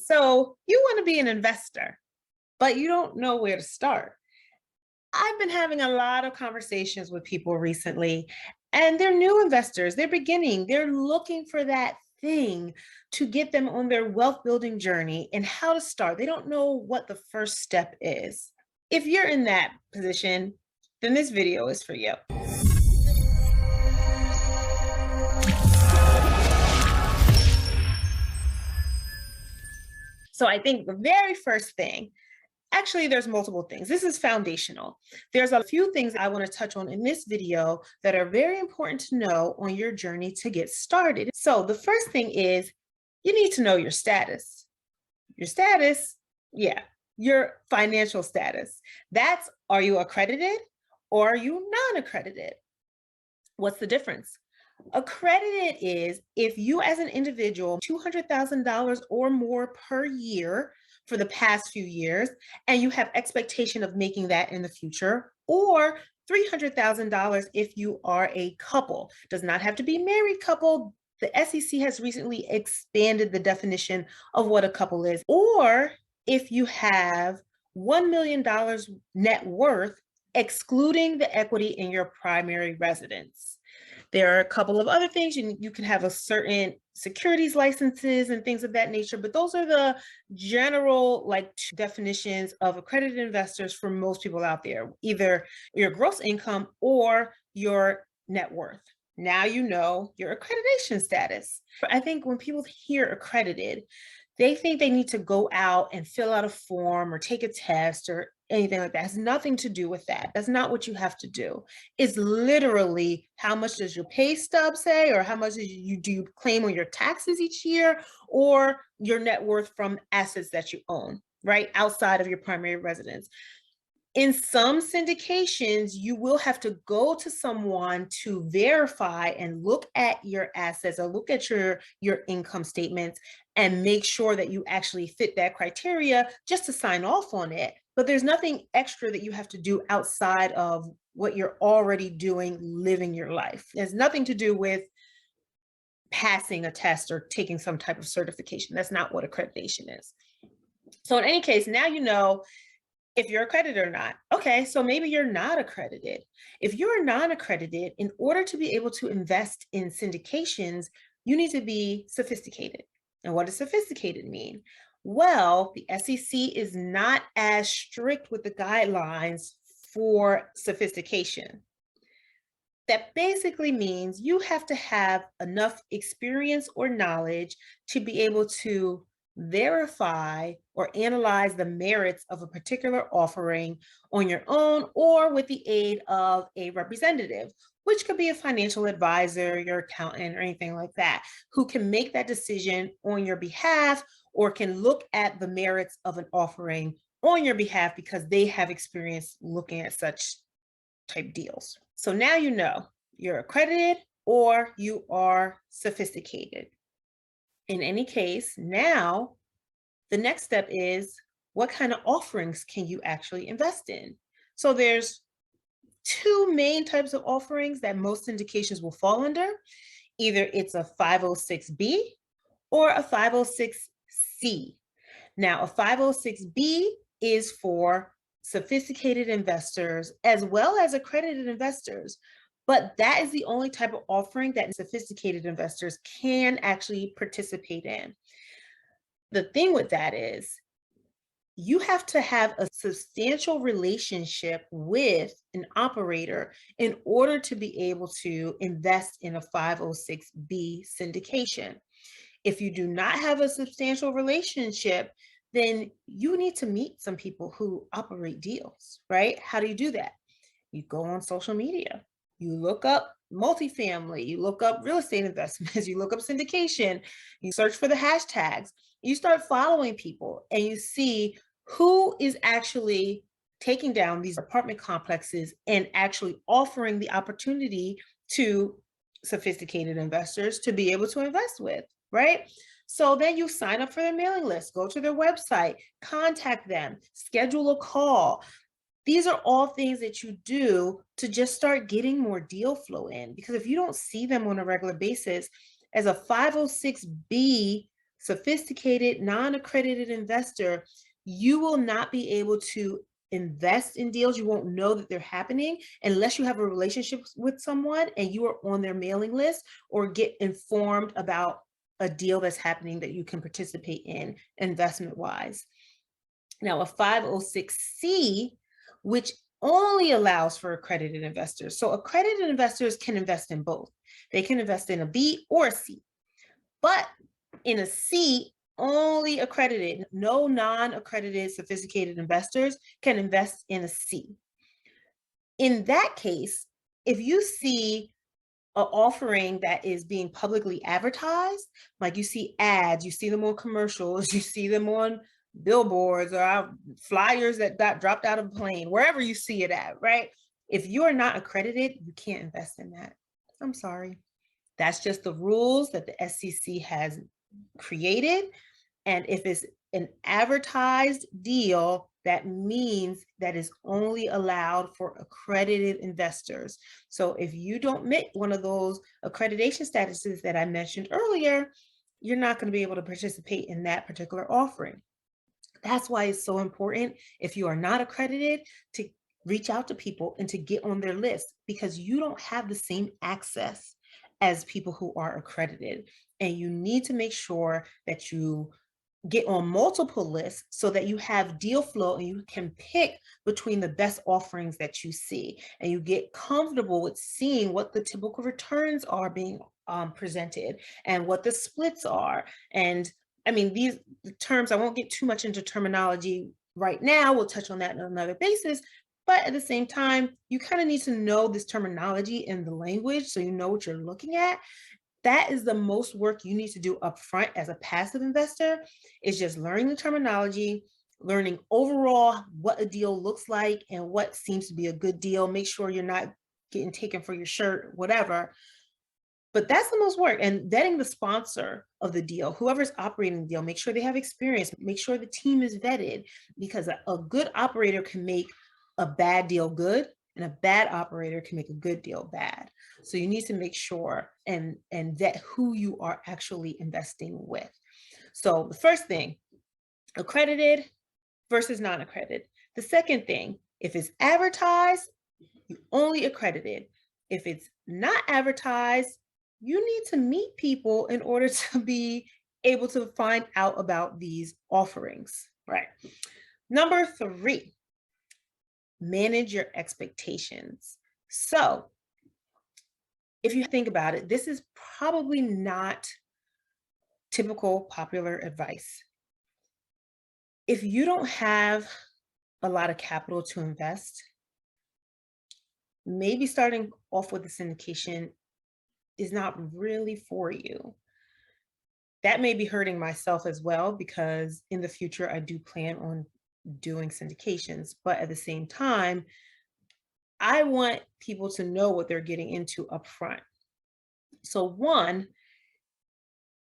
So you want to be an investor, but you don't know where to start. I've been having a lot of conversations with people recently, and they're new investors. They're beginning, they're looking for that thing to get them on their wealth building journey and how to start. They don't know what the first step is. If you're in that position, then this video is for you. So I think the very first thing, actually, there's multiple things. This is foundational. There's a few things I want to touch on in this video that are very important to know on your journey to get started. So the first thing is you need to know your status. Your status, yeah, your financial status. That's, are you accredited or are you non-accredited? What's the difference? Accredited is if you as an individual, $200,000 or more per year for the past few years, and you have expectation of making that in the future, or $300,000 if you are a couple. Does not have to be married couple. The SEC has recently expanded the definition of what a couple is. Or if you have $1 million net worth, excluding the equity in your primary residence. There are a couple of other things. You can have a certain securities licenses and things of that nature, but those are the general definitions of accredited investors for most people out there, either your gross income or your net worth. Now you know your accreditation status. I think when people hear accredited, they think they need to go out and fill out a form or take a test or anything like that. It has nothing to do with that. That's not what you have to do. It's literally how much does your pay stub say, or how much do you claim on your taxes each year, or your net worth from assets that you own, right? Outside of your primary residence. In some syndications, you will have to go to someone to verify and look at your assets or look at your income statements and make sure that you actually fit that criteria just to sign off on it. But there's nothing extra that you have to do outside of what you're already doing, living your life. It has nothing to do with passing a test or taking some type of certification. That's not what accreditation is. So in any case, now you know if you're accredited or not. Okay, so maybe you're not accredited. If you're non-accredited, in order to be able to invest in syndications, you need to be sophisticated. And what does sophisticated mean? Well, the SEC is not as strict with the guidelines for sophistication. That basically means you have to have enough experience or knowledge to be able to verify or analyze the merits of a particular offering on your own or with the aid of a representative, which could be a financial advisor, your accountant, or anything like that, who can make that decision on your behalf or can look at the merits of an offering on your behalf because they have experience looking at such type deals. So now you know you're accredited or you are sophisticated. In any case, now the next step is what kind of offerings can you actually invest in? So there's two main types of offerings that most syndications will fall under. Either it's a 506B or a 506C. Now, a 506B is for sophisticated investors as well as accredited investors. But that is the only type of offering that sophisticated investors can actually participate in. The thing with that is you have to have a substantial relationship with an operator in order to be able to invest in a 506B syndication. If you do not have a substantial relationship, then you need to meet some people who operate deals, right? How do you do that? You go on social media. You look up multifamily, you look up real estate investments, you look up syndication, you search for the hashtags, you start following people and you see who is actually taking down these apartment complexes and actually offering the opportunity to sophisticated investors to be able to invest with, right? So then you sign up for their mailing list, go to their website, contact them, schedule a call. These are all things that you do to just start getting more deal flow in, because if you don't see them on a regular basis, as a 506B Sophisticated, non-accredited investor, you will not be able to invest in deals. You won't know that they're happening unless you have a relationship with someone and you are on their mailing list or get informed about a deal that's happening that you can participate in investment wise. Now, a 506c, which only allows for accredited investors. So accredited investors can invest in both. They can invest in a B or a C. But in a C, only accredited, no non-accredited sophisticated investors can invest in a C. In that case, if you see an offering that is being publicly advertised, like you see ads, you see them on commercials, you see them on billboards or flyers that got dropped out of a plane, wherever you see it at, right? If you are not accredited, you can't invest in that. I'm sorry. That's just the rules that the SEC has created. And if it's an advertised deal, that means that is only allowed for accredited investors. So if you don't meet one of those accreditation statuses that I mentioned earlier, you're not going to be able to participate in that particular offering. That's why it's so important, if you are not accredited, to reach out to people and to get on their list, because you don't have the same access as people who are accredited. And you need to make sure that you get on multiple lists so that you have deal flow and you can pick between the best offerings that you see, and you get comfortable with seeing what the typical returns are being presented and what the splits are. And I mean, these terms, I won't get too much into terminology right now. We'll touch on that on another basis. But at the same time, you kind of need to know this terminology and the language so you know what you're looking at. That is the most work you need to do up front as a passive investor, is just learning the terminology, learning overall what a deal looks like and what seems to be a good deal. Make sure you're not getting taken for your shirt, whatever. But that's the most work. And vetting the sponsor of the deal, whoever's operating the deal, make sure they have experience, make sure the team is vetted, because a good operator can make a bad deal good, and a bad operator can make a good deal bad. So you need to make sure and vet who you are actually investing with. So the first thing, accredited versus non-accredited. The second thing, if it's advertised, you only accredited. If it's not advertised, you need to meet people in order to be able to find out about these offerings, right? Number 3, manage your expectations. So if you think about it, this is probably not typical popular advice. If you don't have a lot of capital to invest, maybe starting off with a syndication is not really for you. That may be hurting myself as well, because in the future, I do plan on doing syndications. But at the same time, I want people to know what they're getting into up front. So one,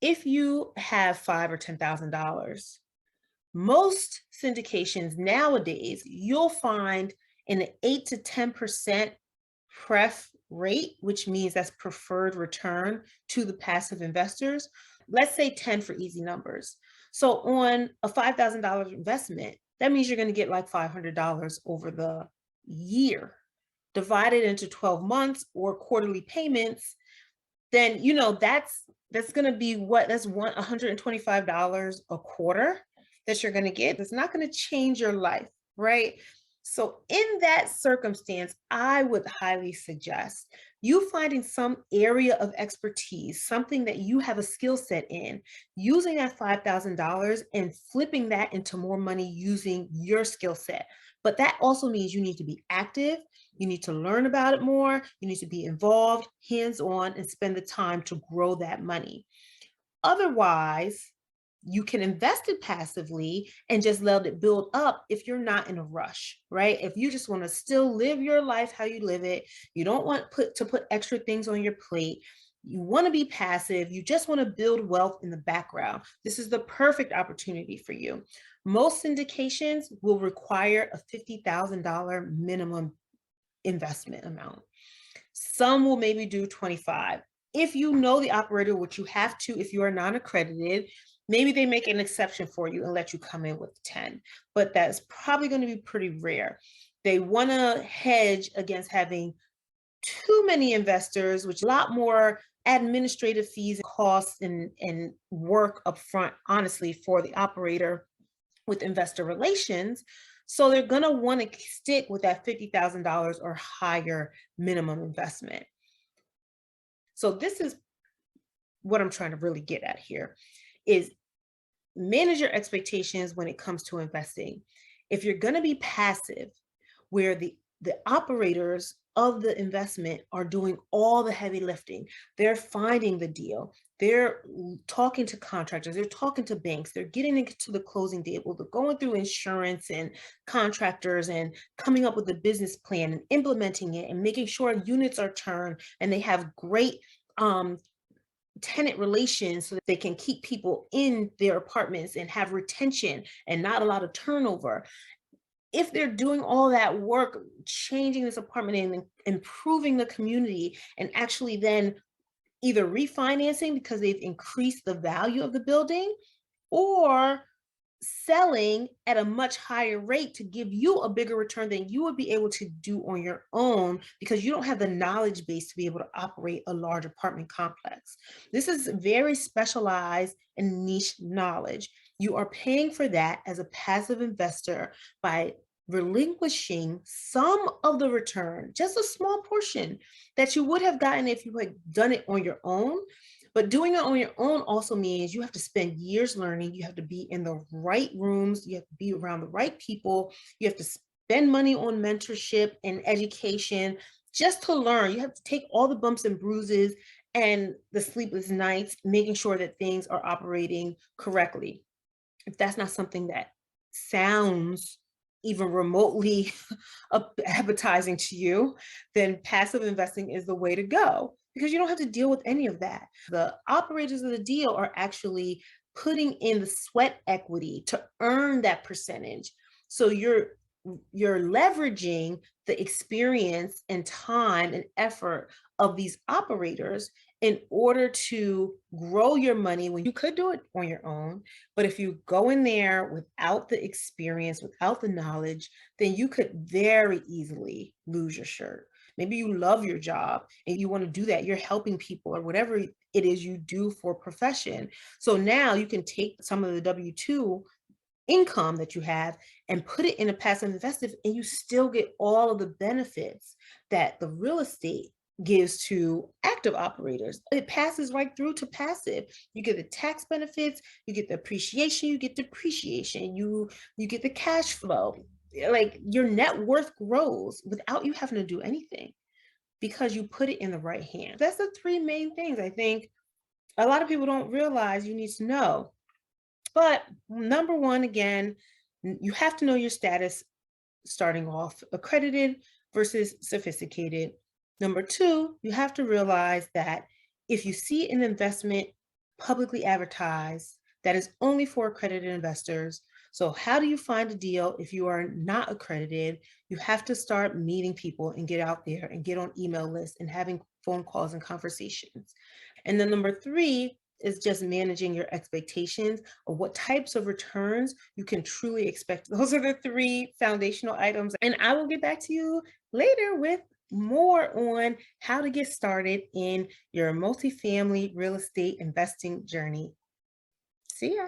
if you have $5,000 or $10,000, most syndications nowadays, you'll find an 8 to 10% pref rate, which means that's preferred return to the passive investors. Let's say 10 for easy numbers. So on a $5,000 investment, that means you're going to get like $500 over the year, divided into 12 months or quarterly payments. Then, you know, that's going to be what, that's $125 a quarter that you're going to get. It's not going to change your life, right? So in that circumstance, I would highly suggest you finding some area of expertise, something that you have a skill set in, using that $5,000 and flipping that into more money using your skill set. But that also means you need to be active. You need to learn about it more. You need to be involved, hands-on, and spend the time to grow that money. Otherwise, you can invest it passively and just let it build up if you're not in a rush, right? If you just want to still live your life how you live it, you don't want to put extra things on your plate, you want to be passive, you just want to build wealth in the background, this is the perfect opportunity for you. Most syndications will require a $50,000 minimum investment amount. Some will maybe do 25. If you know the operator, which you have to if you are non-accredited, Maybe they make an exception for you and let you come in with 10, but that's probably going to be pretty rare. They want to hedge against having too many investors, which a lot more administrative fees and costs and work upfront, honestly, for the operator with investor relations. So they're going to want to stick with that $50,000 or higher minimum investment. So this is what I'm trying to really get at here is manage your expectations when it comes to investing. If you're going to be passive, where the operators of the investment are doing all the heavy lifting, they're finding the deal, they're talking to contractors, they're talking to banks, they're getting into the closing table, they're going through insurance and contractors and coming up with a business plan and implementing it and making sure units are turned and they have great tenant relations so that they can keep people in their apartments and have retention and not a lot of turnover. If they're doing all that work, changing this apartment and improving the community, and actually then either refinancing because they've increased the value of the building, or selling at a much higher rate to give you a bigger return than you would be able to do on your own because you don't have the knowledge base to be able to operate a large apartment complex. This is very specialized and niche knowledge. You are paying for that as a passive investor by relinquishing some of the return, just a small portion that you would have gotten if you had done it on your own. But doing it on your own also means you have to spend years learning. You have to be in the right rooms. You have to be around the right people. You have to spend money on mentorship and education just to learn. You have to take all the bumps and bruises and the sleepless nights, making sure that things are operating correctly. If that's not something that sounds even remotely appetizing to you, then passive investing is the way to go because you don't have to deal with any of that. The operators of the deal are actually putting in the sweat equity to earn that percentage. So you're leveraging the experience and time and effort of these operators in order to grow your money when you could do it on your own. But if you go in there without the experience, without the knowledge, then you could very easily lose your shirt. Maybe you love your job and you want to do that. You're helping people or whatever it is you do for a profession. So now you can take some of the W-2 income that you have and put it in a passive investment, and you still get all of the benefits that the real estate gives to active operators. It passes right through to passive. You get the tax benefits, you get the appreciation, you get depreciation, you get the cash flow. Like your net worth grows without you having to do anything because you put it in the right hand. That's the three main things I think a lot of people don't realize you need to know. But number one, again, you have to know your status starting off, accredited versus sophisticated. Number two, you have to realize that if you see an investment publicly advertised that is only for accredited investors, so how do you find a deal if you are not accredited? You have to start meeting people and get out there and get on email lists and having phone calls and conversations. And then number three is just managing your expectations of what types of returns you can truly expect. Those are the three foundational items. And I will get back to you later with more on how to get started in your multifamily real estate investing journey. See ya.